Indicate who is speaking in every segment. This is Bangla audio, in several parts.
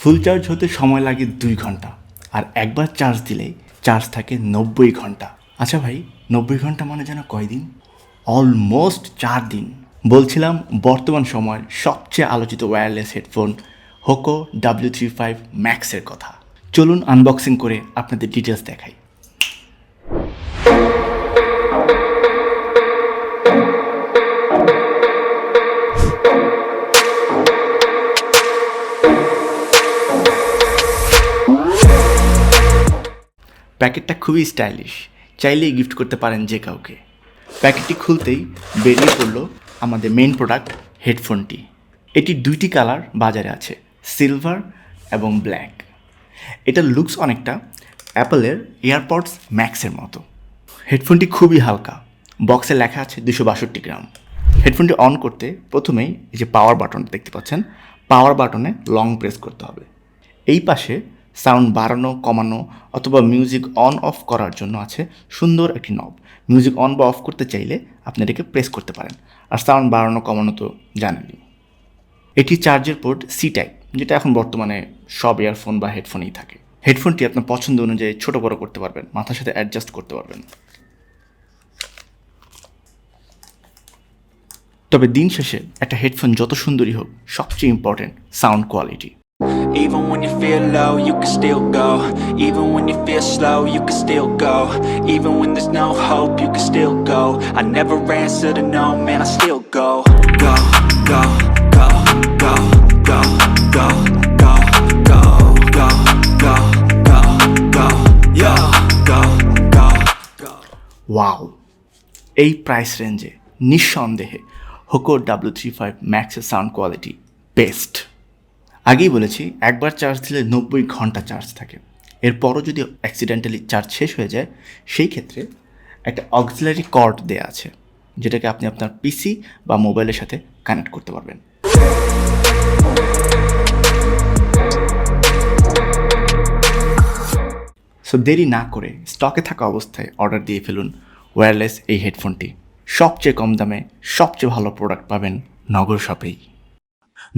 Speaker 1: ফুল চার্জ হতে সময় লাগে 2 ঘন্টা, আর একবার চার্জ দিলেই চার্জ থাকে 90 ঘন্টা। আচ্ছা ভাই, 90 ঘন্টা মানে যেন কয়দিন? অলমোস্ট 4 দিন। বলছিলাম বর্তমান সময়ের সবচেয়ে আলোচিত ওয়্যারলেস হেডফোন হোকো W35 ম্যাক্সের কথা। চলুন আনবক্সিং করে আপনাদের ডিটেলস দেখাই। প্যাকেটটা খুবই স্টাইলিশ, চাইলেই গিফট করতে পারেন যে কাউকে। প্যাকেটটি খুলতেই বেরিয়ে পড়ল আমাদের মেইন প্রোডাক্ট হেডফোনটি। এটি 2টি কালার বাজারে আছে, সিলভার এবং ব্ল্যাক। এটার লুকস অনেকটা অ্যাপলের এয়ারপডস ম্যাক্সের মতো। হেডফোনটি খুবই হালকা, বক্সে লেখা আছে 262 গ্রাম। হেডফোনটি অন করতে প্রথমেই এই যে পাওয়ার বাটনটা দেখতে পাচ্ছেন, পাওয়ার বাটনে লং প্রেস করতে হবে। এই পাশে সাউন্ড বাড়ানো কমানো অথবা মিউজিক অন অফ করার জন্য আছে সুন্দর একটি নব। মিউজিক অন বা অফ করতে চাইলে আপনি এটাকে প্রেস করতে পারেন। আর সাউন্ড বাড়ানো কমানো তো জানেনই। এটি চার্জের পোর্ট সি টাইপ, যেটা এখন বর্তমানে সব ইয়ারফোন বা হেডফোনেই থাকে। হেডফোনটি আপনার পছন্দ অনুযায়ী ছোটো বড়ো করতে পারবেন, মাথার সাথে অ্যাডজাস্ট করতে পারবেন। তবে দিন শেষে একটা হেডফোন যত সুন্দরই হোক, সবচেয়ে important sound quality.
Speaker 2: Even when you feel low, you can still go. Even when you feel slow, you can still go. Even when there's no hope, you can still go. I never answer to no, man, I still go. Go, go, go, go, go, go, go, go, go, go, go, go, yeah, go, go, go.
Speaker 1: Wow, এই প্রাইস রেঞ্জে নিঃসন্দেহে হোকো W35 ম্যাক্সের সাউন্ড কোয়ালিটি বেস্ট। আগেই বলেছি, একবার চার্জ দিলে 90 ঘন্টা চার্জ থাকে। এরপরও যদি অ্যাক্সিডেন্টালি চার্জ শেষ হয়ে যায়, সেই ক্ষেত্রে একটা অক্সিলারি কর্ড দেয়া আছে, যেটাকে আপনি আপনার পিসি বা মোবাইলের সাথে কানেক্ট করতে পারবেন। সো দেরি না করে স্টকে থাকা অবস্থায় অর্ডার দিয়ে ফেলুন ওয়্যারলেস এই হেডফোনটি। সবচেয়ে কম দামে সবচেয়ে ভালো প্রোডাক্ট পাবেন নগর শপেই।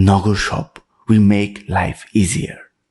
Speaker 1: নগর shop, we make life easier.